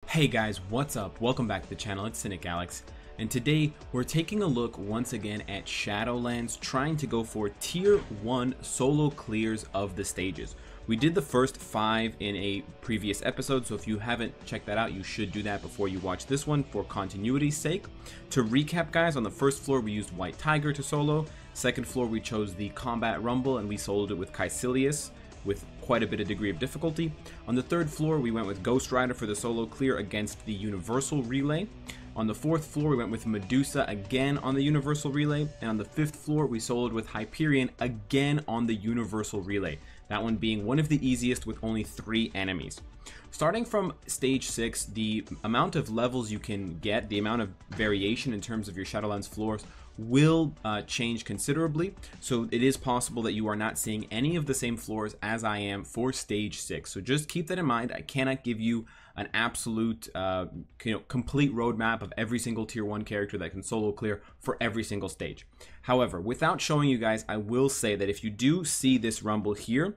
Hey guys, what's up? Welcome back to the channel. It's Cynicalex, and today we're taking a look once again at Shadowlands, trying to go for tier 1 solo clears of the stages. We did the first 5 in a previous episode, so if you haven't checked that out, you should do that before you watch this one for continuity's sake. To recap, guys, on the first floor we used White Tiger to solo. Second floor we chose the Combat Rumble and we soloed it with Cynicalex with quite a bit of degree of difficulty. On the third floor we went with Ghost Rider for the solo clear against the Universal Relay. On the fourth floor we went with Medusa again on the Universal Relay, and on the fifth floor we soloed with Hyperion again on the Universal Relay, that one being one of the easiest with only 3 enemies. Starting from stage 6, the amount of levels you can get, the amount of variation in terms of your Shadowlands floors will change considerably, so it is possible that you are not seeing any of the same floors as I am for stage 6. So just keep that in mind. I cannot give you an absolute complete roadmap of every single tier 1 character that can solo clear for every single stage. However, without showing you guys, I will say that if you do see this rumble here,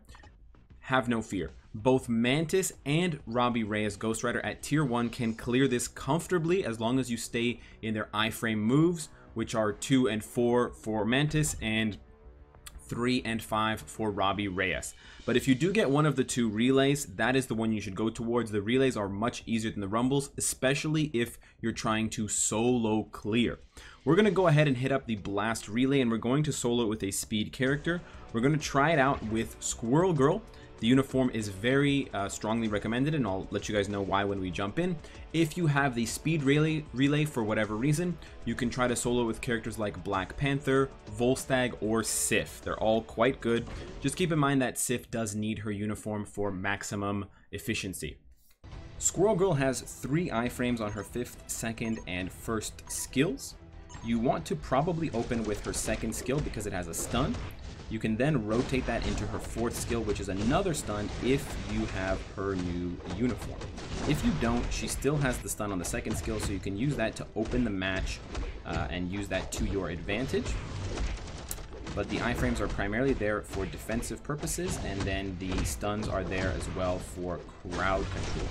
have no fear. Both Mantis and Robbie Reyes Ghost Rider at tier 1 can clear this comfortably as long as you stay in their iframe moves, which are 2 and 4 for Mantis and 3 and 5 for Robbie Reyes. But if you do get one of the 2 relays, that is the one you should go towards. The relays are much easier than the rumbles, especially if you're trying to solo clear. We're going to go ahead and hit up the Blast Relay, and we're going to solo it with a speed character. We're going to try it out with Squirrel Girl. The uniform is very strongly recommended, and I'll let you guys know why when we jump in. If you have the speed relay for whatever reason, you can try to solo with characters like Black Panther, Volstagg, or Sif. They're all quite good. Just keep in mind that Sif does need her uniform for maximum efficiency. Squirrel Girl has 3 iframes on her 5th, 2nd, and 1st skills. You want to probably open with her 2nd skill because it has a stun. You can then rotate that into her 4th skill, which is another stun if you have her new uniform. If you don't, she still has the stun on the 2nd skill, so you can use that to open the match and use that to your advantage. But the iframes are primarily there for defensive purposes, and then the stuns are there as well for crowd control.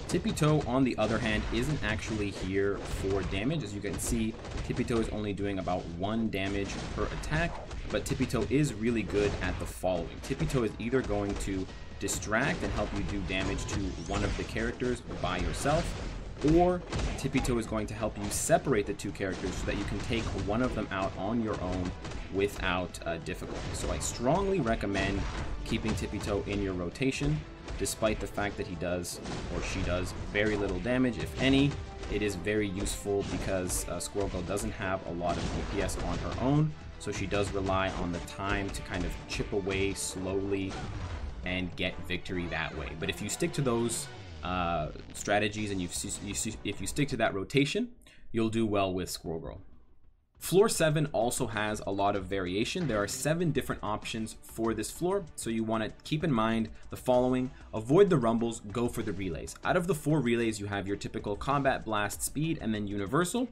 Tippy Toe, on the other hand, isn't actually here for damage. As you can see, Tippy Toe is only doing about 1 damage per attack, but Tippy Toe is really good at the following. Tippy Toe is either going to distract and help you do damage to one of the characters by yourself, or Tippy Toe is going to help you separate the 2 characters so that you can take one of them out on your own without difficulty. So I strongly recommend keeping Tippy Toe in your rotation, despite the fact that he does, or she does, very little damage, if any. It is very useful because Squirrel Girl doesn't have a lot of DPS on her own, so she does rely on the time to kind of chip away slowly and get victory that way. But if you stick to those strategies and if you stick to that rotation, you'll do well with Squirrel Girl. Floor 7 also has a lot of variation. There are 7 different options for this floor, so you want to keep in mind the following. Avoid the rumbles, go for the relays. Out of the 4 relays, you have your typical Combat, Blast, Speed, and then Universal.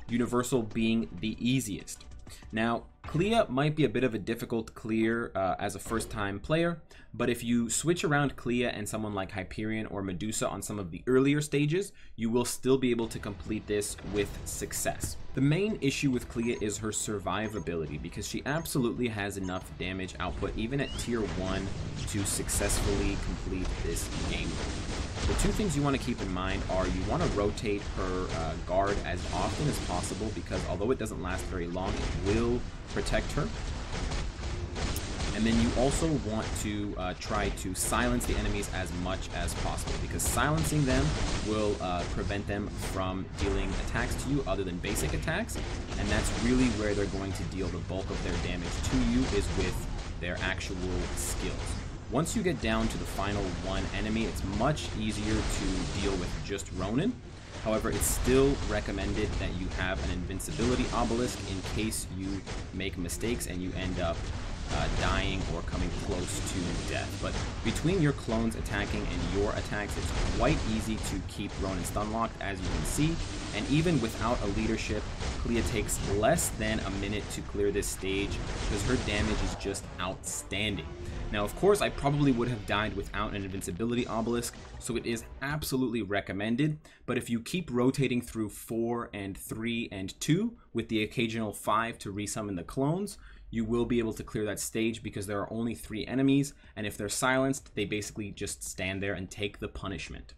Universal being the easiest. Now, Clea might be a bit of a difficult clear as a first-time player, but if you switch around Clea and someone like Hyperion or Medusa on some of the earlier stages, you will still be able to complete this with success. The main issue with Clea is her survivability, because she absolutely has enough damage output, even at tier 1, to successfully complete this game. The 2 things you want to keep in mind are you want to rotate her guard as often as possible, because although it doesn't last very long, it will protect her. And then you also want to try to silence the enemies as much as possible, because silencing them will prevent them from dealing attacks to you other than basic attacks, and that's really where they're going to deal the bulk of their damage to you, is with their actual skills. Once you get down to the final 1 enemy, it's much easier to deal with just Ronin. However, it's still recommended that you have an invincibility obelisk in case you make mistakes and you end up dying or coming close to death. But between your clones attacking and your attacks, it's quite easy to keep Ronan stun locked, as you can see. And even without a leadership, Clea takes less than a minute to clear this stage because her damage is just outstanding. Now, of course, I probably would have died without an invincibility obelisk, so it is absolutely recommended. But if you keep rotating through 4 and 3 and 2 with the occasional 5 to resummon the clones, you will be able to clear that stage because there are only 3 enemies, and if they're silenced, they basically just stand there and take the punishment.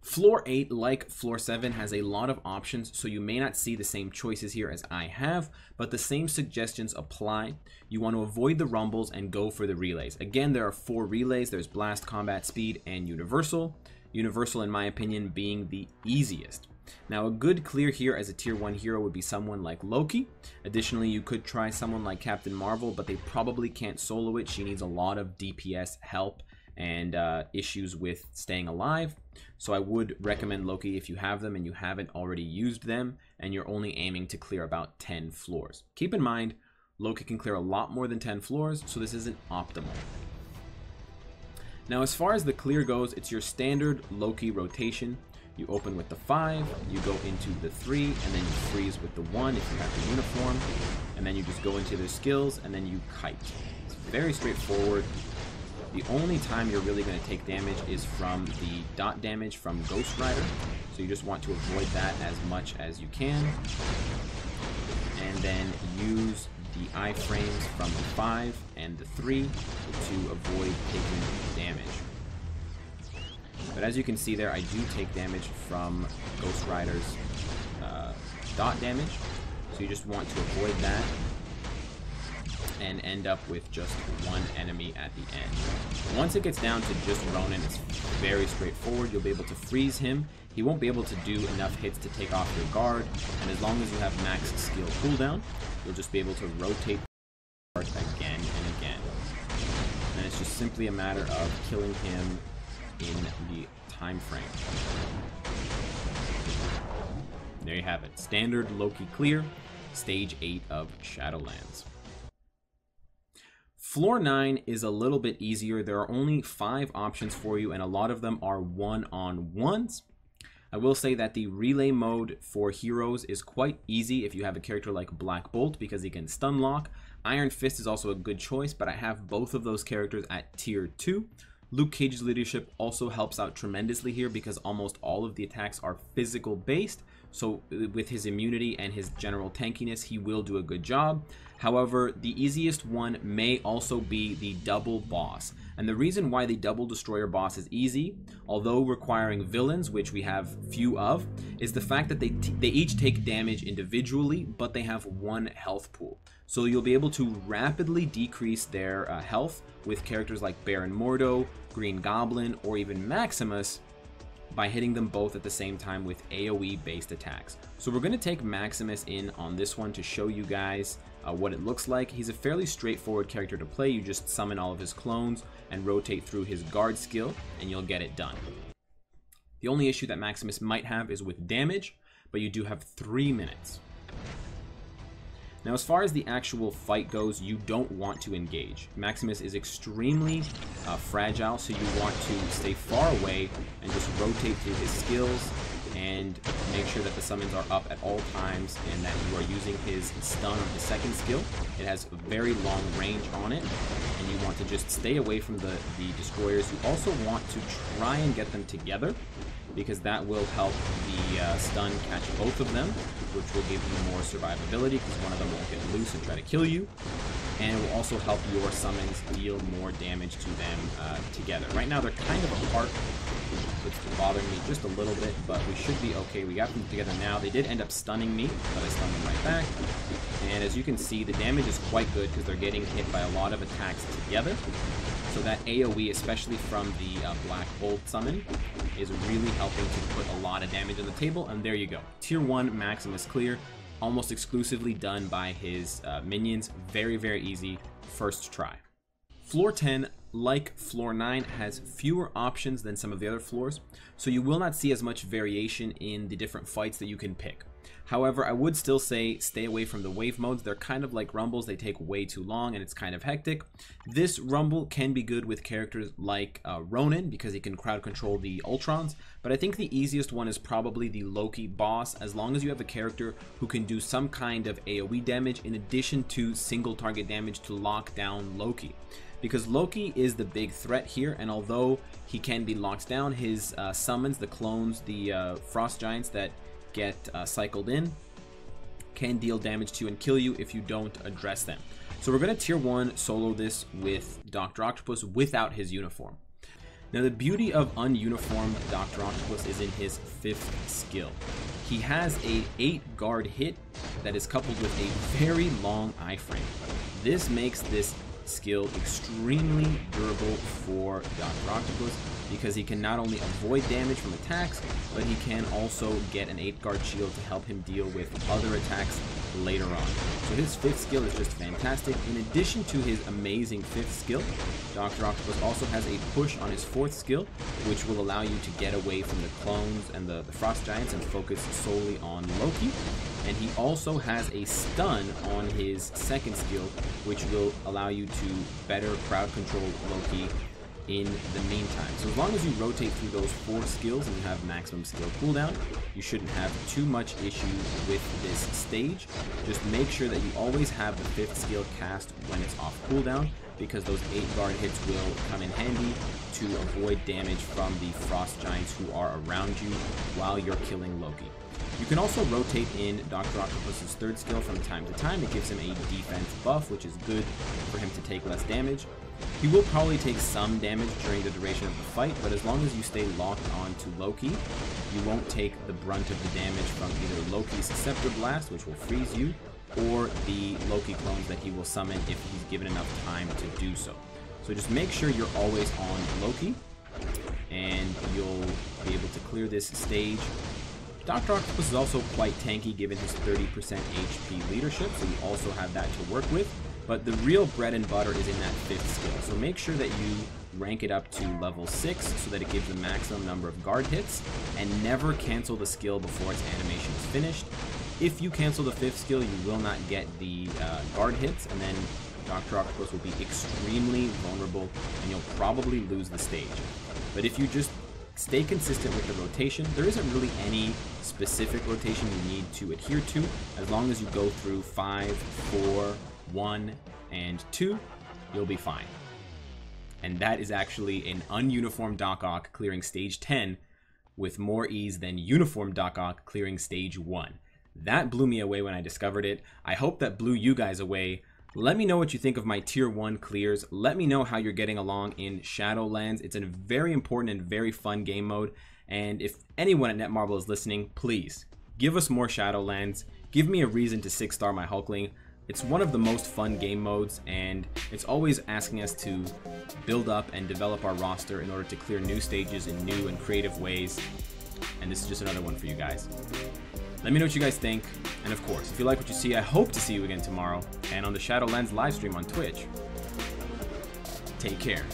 Floor 8, like Floor 7, has a lot of options, so you may not see the same choices here as I have, but the same suggestions apply. You want to avoid the rumbles and go for the relays. Again, there are 4 relays. There's Blast, Combat, Speed, and Universal. Universal, in my opinion, being the easiest. Now, a good clear here as a tier 1 hero would be someone like Loki. Additionally, you could try someone like Captain Marvel, but they probably can't solo it. She needs a lot of DPS help and issues with staying alive. So I would recommend Loki if you have them and you haven't already used them and you're only aiming to clear about 10 floors. Keep in mind, Loki can clear a lot more than 10 floors, so this isn't optimal. Now, as far as the clear goes, it's your standard Loki rotation. You open with the 5, you go into the 3, and then you freeze with the 1 if you have the uniform, and then you just go into their skills, and then you kite. It's very straightforward. The only time you're really going to take damage is from the dot damage from Ghost Rider, so you just want to avoid that as much as you can. And then use the iframes from the 5 and the 3 to avoid taking damage. But as you can see there, I do take damage from Ghost Rider's dot damage, so you just want to avoid that and end up with just 1 enemy at the end. Once it gets down to just Ronan, it's very straightforward. You'll be able to freeze him. He won't be able to do enough hits to take off your guard, and as long as you have max skill cooldown, you'll just be able to rotate the guard again and again. And it's just simply a matter of killing him in the time frame. There you have it. Standard Loki clear, stage 8 of Shadowlands. Floor 9 is a little bit easier. There are only 5 options for you, and a lot of them are one-on-ones. I will say that the relay mode for heroes is quite easy if you have a character like Black Bolt because he can stun lock. Iron Fist is also a good choice, but I have both of those characters at tier 2. Luke Cage's leadership also helps out tremendously here because almost all of the attacks are physical based. So with his immunity and his general tankiness, he will do a good job. However, the easiest one may also be the double boss. And the reason why the double destroyer boss is easy, although requiring villains, which we have few of, is the fact that they each take damage individually, but they have 1 health pool. So you'll be able to rapidly decrease their health with characters like Baron Mordo, Green Goblin, or even Maximus by hitting them both at the same time with AoE based attacks. So we're going to take Maximus in on this one to show you guys what it looks like. He's a fairly straightforward character to play. You just summon all of his clones and rotate through his guard skill and you'll get it done. The only issue that Maximus might have is with damage, but you do have 3 minutes. Now, as far as the actual fight goes, you don't want to engage. Maximus is extremely fragile, so you want to stay far away and just rotate through his skills and make sure that the summons are up at all times and that you are using his stun on his second skill. It has a very long range on it, and you want to just stay away from the destroyers. You also want to try and get them together because that will help the stun catch both of them, which will give you more survivability because one of them won't get loose and try to kill you. And it will also help your summons deal more damage to them together. Right now they're kind of apart, so it's bothering me just a little bit, but we should be okay. We got them together now. They did end up stunning me, but I stunned them right back. And as you can see, the damage is quite good because they're getting hit by a lot of attacks together. So that AoE, especially from the Black Bolt summon, is really helping to put a lot of damage on the table. And there you go. Tier 1 Maximus clear, almost exclusively done by his minions. Very, very easy. First try. Floor 10, like floor 9, has fewer options than some of the other floors, so you will not see as much variation in the different fights that you can pick. However, I would still say stay away from the wave modes. They're kind of like rumbles. They take way too long and it's kind of hectic. This rumble can be good with characters like Ronin because he can crowd control the Ultrons, but I think the easiest one is probably the Loki boss, as long as you have a character who can do some kind of AoE damage in addition to single target damage to lock down Loki. Because Loki is the big threat here, and although he can be locked down, his summons, the clones, the frost giants that get cycled in, can deal damage to you and kill you if you don't address them. So we're going to tier 1 solo this with Dr. Octopus without his uniform. Now the beauty of ununiformed Dr. Octopus is in his 5th skill. He has a 8 guard hit that is coupled with a very long iframe. This makes this skill extremely durable for Dr. Octopus because he can not only avoid damage from attacks, but he can also get an 8 guard shield to help him deal with other attacks later on. So his 5th skill is just fantastic. In addition to his amazing 5th skill, Dr. Octopus also has a push on his 4th skill, which will allow you to get away from the clones and the frost giants and focus solely on Loki. And he also has a stun on his 2nd skill, which will allow you to better crowd control Loki in the meantime. So as long as you rotate through those 4 skills and you have maximum skill cooldown, you shouldn't have too much issue with this stage. Just make sure that you always have the 5th skill cast when it's off cooldown, because those 8 guard hits will come in handy to avoid damage from the frost giants who are around you while you're killing Loki. You can also rotate in Dr. Octopus's 3rd skill from time to time. It gives him a defense buff, which is good for him to take less damage. He will probably take some damage during the duration of the fight, but as long as you stay locked onto Loki, you won't take the brunt of the damage from either Loki's Scepter Blast, which will freeze you, or the Loki clones that he will summon if he's given enough time to do so. So just make sure you're always on Loki, and you'll be able to clear this stage. Dr. Octopus is also quite tanky given his 30% HP leadership, so you also have that to work with. But the real bread and butter is in that 5th skill, so make sure that you rank it up to level 6 so that it gives the maximum number of guard hits, and never cancel the skill before its animation is finished. If you cancel the 5th skill, you will not get the guard hits, and then Dr. Octopus will be extremely vulnerable and you'll probably lose the stage. But if you just stay consistent with the rotation, there isn't really any specific rotation you need to adhere to. As long as you go through 5, 4, 1, and 2, you'll be fine. And that is actually an ununiformed Doc Ock clearing stage 10 with more ease than uniformed Doc Ock clearing stage 1. That blew me away when I discovered it. I hope that blew you guys away. Let me know what you think of my tier 1 clears. Let me know how you're getting along in Shadowlands. It's a very important and very fun game mode. And if anyone at Netmarble is listening, please give us more Shadowlands. Give me a reason to 6-star my Hulkling. It's one of the most fun game modes, and it's always asking us to build up and develop our roster in order to clear new stages in new and creative ways. And this is just another one for you guys. Let me know what you guys think, and of course, if you like what you see, I hope to see you again tomorrow, and on the Shadowlands livestream on Twitch. Take care.